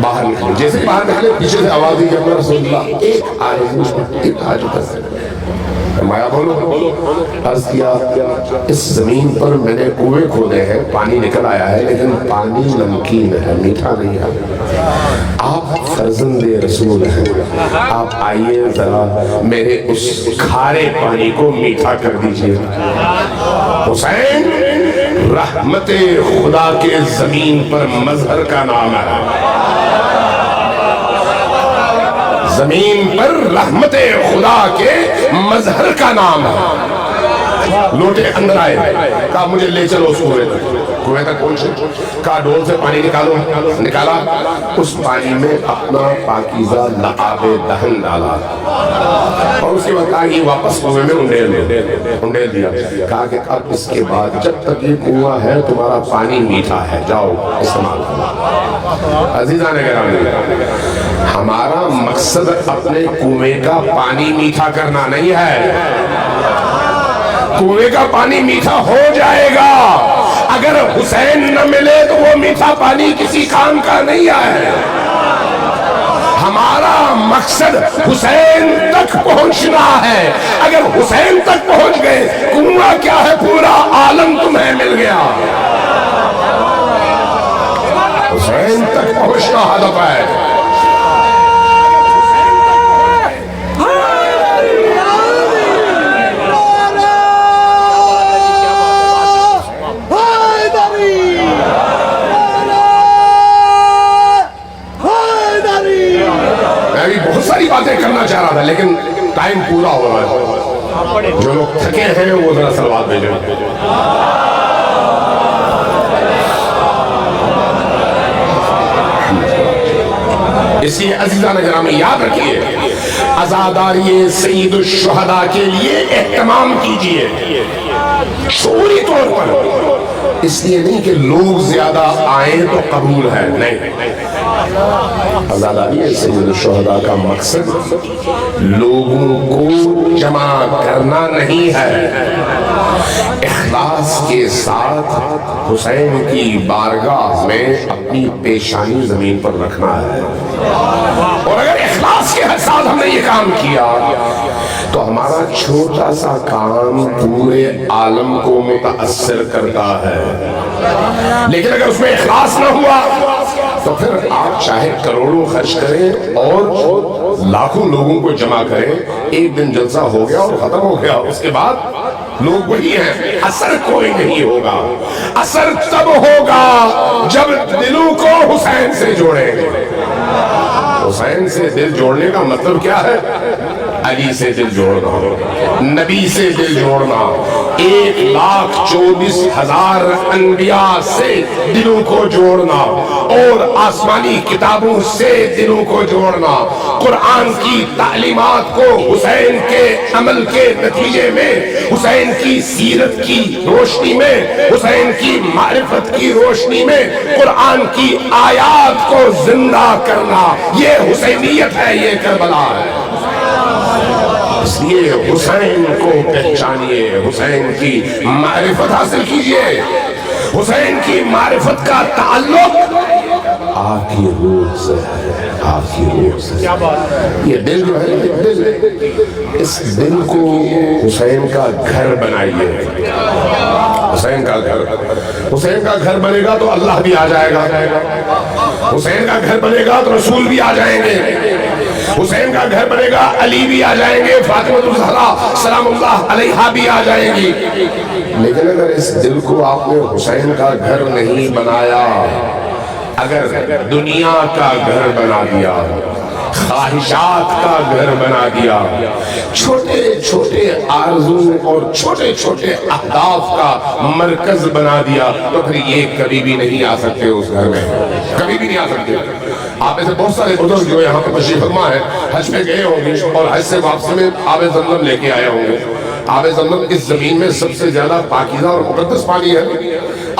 باہر نکلے, جیسے باہر نکلے پیچھے سے آواز دی کہ رسول اللہ ایک آرزو, ایک حاجت ہے. فرمایا بولو. عرض کیا اس زمین پر میں نے کنویں کھودے ہیں, پانی نکل آیا ہے, لیکن پانی نمکین ہے, میٹھا نہیں ہے. آپ فرزند رسول ہیں, آپ آئیے ذرا میرے اس کھارے پانی کو میٹھا کر دیجئے. حسین رحمت خدا کے زمین پر مظہر کا نام ہے. زمین پر رحمت خدا کے مظہر کا نام ہے. لوٹے اندر آئے, کہا مجھے لے چلو اس کنویں تک. کنویں تک پہنچے, کہا ڈول سے پانی نکالو. نکالا, اس پانی میں اپنا پاکیزہ لعاب دہن ڈالا اور اس کے بعد کہا یہ واپس کنویں میں انڈیل دیا. کہا کہ اب اس کے بعد جب تک یہ کنواں ہے تمہارا پانی میٹھا ہے, جاؤ استعمال کرو. عزیزان گرامی, ہمارا مقصد اپنے کنویں کا پانی میٹھا کرنا نہیں ہے. کنویں کا پانی میٹھا ہو جائے گا, اگر حسین نہ ملے تو وہ میٹھا پانی کسی کام کا نہیں ہے. ہمارا مقصد حسین تک پہنچنا ہے. اگر حسین تک پہنچ گئے, کنواں کیا ہے, پورا عالم تمہیں مل گیا. حسین تک پہنچنا ہدف ہے. بہت ساری باتیں کرنا چاہ رہا تھا لیکن ٹائم پورا ہو رہا ہے. جو لوگ تھکے ہیں وہ ذرا سلوات بھیجیں. اس لیے عزیزان گرامی یاد رکھیے, عزاداری سید الشہداء کے لیے اہتمام کیجئے شعوری طور پر. اس لیے نہیں کہ لوگ زیادہ آئیں تو قبول ہے, نہیں. عزاداری سید الشہداء کا مقصد لوگوں کو جمع کرنا نہیں ہے, اخلاص کے ساتھ حسین کی بارگاہ میں اپنی پیشانی زمین پر رکھنا ہے. اور اگر اخلاص کے ساتھ ہم نے یہ کام کیا تو ہمارا چھوٹا سا کام پورے عالم کو متاثر کرتا ہے. لیکن اگر اس میں اخلاص نہ ہوا تو پھر آپ چاہے کروڑوں خرچ کریں اور لاکھوں لوگوں کو جمع کریں, ایک دن جلسہ ہو گیا اور ختم ہو گیا, اس کے بعد لوگ وہی ہیں, اثر کوئی نہیں ہوگا. اثر تب ہوگا جب دلوں کو حسین سے جوڑیں گے. حسین سے دل جوڑنے کا مطلب کیا ہے؟ علی سے دل جوڑنا, نبی سے دل جوڑنا, 1,24,000 انبیاء سے دلوں کو جوڑنا اور آسمانی کتابوں سے دلوں کو جوڑنا, قرآن کی تعلیمات کو حسین کے عمل کے نتیجے میں, حسین کی سیرت کی روشنی میں, حسین کی معرفت کی روشنی میں قرآن کی آیات کو زندہ کرنا, یہ حسینیت ہے, یہ کربلا ہے. اس لیے حسین کو پہچانیے, حسین کی معرفت حاصل کیجئے. حسین کی معرفت کا تعلق آپ کی روح سے ہے, آپ کی روح سے. یہ دل جو ہے, اس دل کو حسین کا گھر بنائیے. حسین کا گھر, حسین کا گھر بنے گا تو اللہ بھی آ جائے گا. حسین کا گھر بنے گا تو رسول بھی آ جائیں گے. حسین کا گھر بنے گا, علی بھی آ جائیں گے, فاطمہ الزہرا سلام اللہ علیہا بھی آ جائیں گی. لیکن اگر اس دل کو آپ نے حسین کا گھر نہیں بنایا, اگر دنیا کا گھر بنا دیا, خواہشات کا گھر بنا دیا، چھوٹے چھوٹے آرزو اور چھوٹے چھوٹے اہداف کا مرکز بنا دیا، تو پھر یہ کبھی بھی نہیں آ سکتے اس گھر میں، کبھی بھی نہیں آ سکتے۔ آپ ایسے بہت سارے بزرگ جو یہاں پر تشریف فرما ہے، حج پہ گئے ہوں گے اور حج سے واپسی میں آب زمزم لے کے آئے ہوں گے۔ آب زمزم اس زمین میں سب سے زیادہ پاکیزہ اور مقدس پانی ہے۔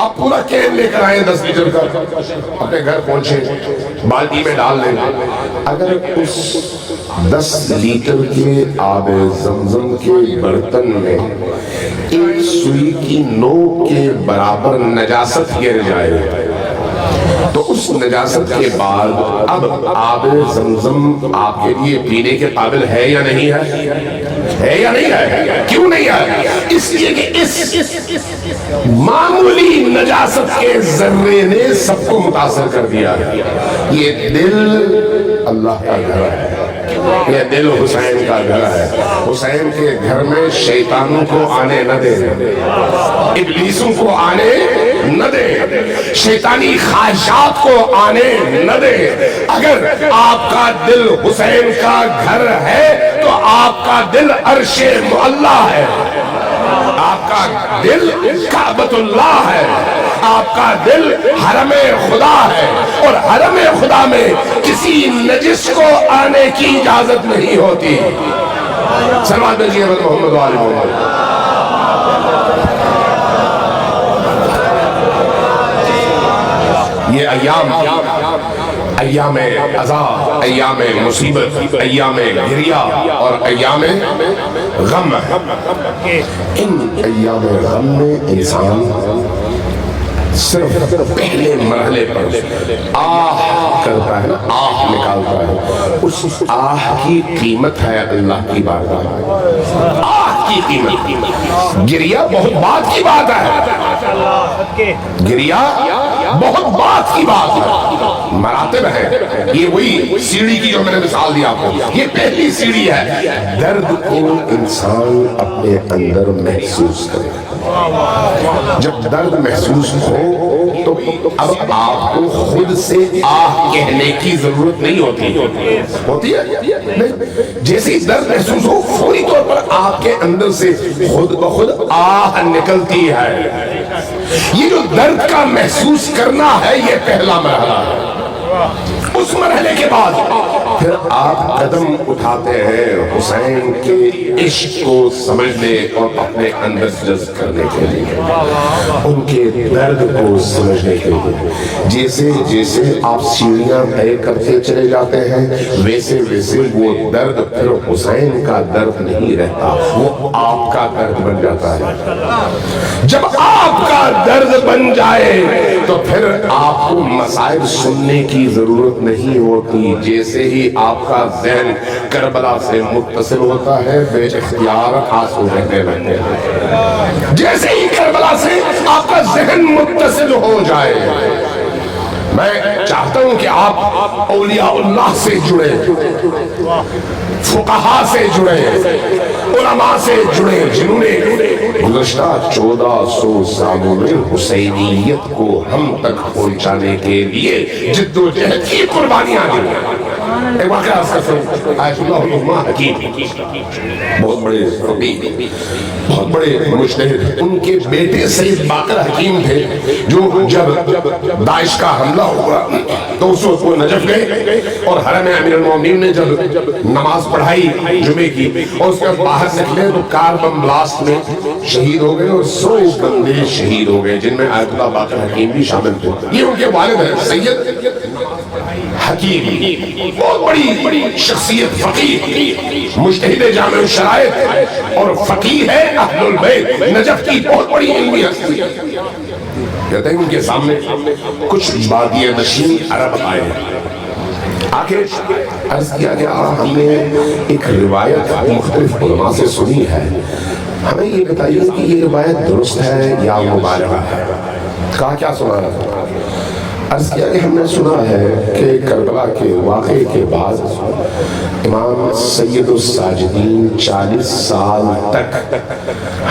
آپ پورا کین لے کر آئیں 10 لیٹر کا، اپنے گھر پہنچے، بالٹی میں ڈال لیں۔ اگر اس 10 لیٹر کے آب زمزم کے برتن میں ایک سوئی کی نوک کے برابر نجاست گر جائے تو اس نجاست کے بعد اب آب زمزم آپ کے لیے پینے کے قابل ہے یا نہیں ہے یا نہیں ہے؟ کیوں نہیں ہے؟ اس لیے کہ اس معمولی نجاست کے ذرے نے سب کو متاثر کر دیا۔ یہ دل اللہ کا گھر ہے، یہ دل حسین کا گھر ہے۔ حسین کے گھر میں شیطانوں کو آنے نہ دے، ابلیسوں کو آنے نہ دے، شیطانی خواہشات کو آنے نہ دے۔ اگر آپ کا دل حسین کا گھر ہے تو آپ کا دل عرش معلیٰ ہے، آپ کا دل کعبۃ اللہ ہے، آپ کا دل حرم خدا ہے، اور حرم خدا میں کسی نجس کو آنے کی اجازت نہیں ہوتی۔ سلوات بھیجیے محمد و آل محمد۔ یہ ایام عذاب، ایام مصیبت، ایام گریہ اور ایام غم، ان ایام غم میں انسان صرف پہلے مرحلے پر آہ کرتا ہے نا، آہ نکالتا ہے، اس آہ کی قیمت ہے اللہ کی بارگاہ میں، آہ کی قیمت۔ گریہ بہت بات کی بات ہے، گریہ بہت بات کی بات ہے، مراتب ہے۔ یہ وہی سیڑھی کی جو میں نے مثال دی آپ کو، یہ پہلی سیڑھی ہے۔ درد کو انسان اپنے اندر محسوس کرے، جب درد محسوس ہو تو اب آپ کو خود سے آہ کہنے کی ضرورت نہیں ہوتی ہے نہیں، جیسے درد محسوس ہو فوری طور پر آپ کے اندر سے خود بخود آہ نکلتی ہے۔ یہ جو درد کا محسوس کرنا ہے یہ پہلا مرحلہ ہے۔ اس مرحلے کے بعد پھر آپ قدم اٹھاتے ہیں حسین کے عشق کو سمجھنے اور اپنے اندر جذب کرنے کے لیے، ان کے درد کو سمجھنے کے لیے۔ جیسے جیسے آپ سیڑھیاں طے کرتے چلے جاتے ہیں ویسے ویسے وہ درد پھر حسین کا درد نہیں رہتا، وہ آپ کا درد بن جاتا ہے۔ جب آپ کا درد بن جائے تو پھر آپ کو مسائل سننے کی ضرورت نہیں ہوتی۔ جیسے ہی آپ کا ذہن کربلا سے متصل ہوتا ہے بے اختیار آنسو بہنے لگتے ہیں۔ جیسے ہی کربلا سے آپ کا ذہن متصل ہو جائے، میں چاہتا ہوں کہ آپ اولیاء اللہ سے جڑے، فقہا سے جڑے، علماء سے جڑے، جنہوں نے گزشتہ 1400 سالوں میں حسینیت کو ہم تک پہنچانے کے لیے جد و جہد کی قربانیاں دی۔ ایک واقعہ عرض کرتا ہوں، آیت اللہ علماء حکیم، بہت بڑے فقیہ، بہت بڑے مجتہد، ان کے بیٹے سید باقر حکیم تھے جو جب داعش کا حملہ ہوا تو اس وقت وہ نجف گئے اور حرم امیر المومنین نے جب نماز پڑھائی جمعے کی اور اس کے باہر نکلے تو کار بم بلاسٹ میں شہید ہو گئے اور 100 بندے شہید ہو گئے جن میں آیت اللہ باقر حکیم بھی شامل تھے۔ یہ ان کے والد ہیں سید حکیم، بہت بڑی شخصیت، فقیہ، مجتہد جامع الشرائط اور فقیہ ہے اہل البیت، نجف کی بہت بڑی علمی ہستی۔ کہتے ہیں ان کے سامنے کچھ بادیہ نشین عرب آئے، آکے عرض کیا کہ ہم نے ایک روایت مختلف علماء سے سنی ہے، ہمیں یہ بتائیے کہ یہ روایت درست ہے یا مبالغہ ہے۔ کہا کیا سنا ہے؟ عرض کیا کہ ہم نے سنا ہے کہ کربلا کے واقعے کے بعد امام سید الساجدین 40 سال تک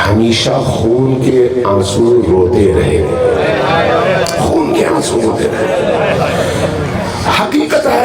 ہمیشہ خون کے آنسو روتے رہے، خون کے آنسو روتے رہے۔ حقیقت ہے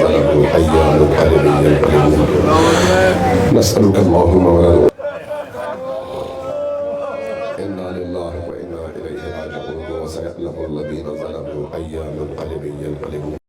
ظلموا أيّ القلب ينقلبون। نسألك اللهم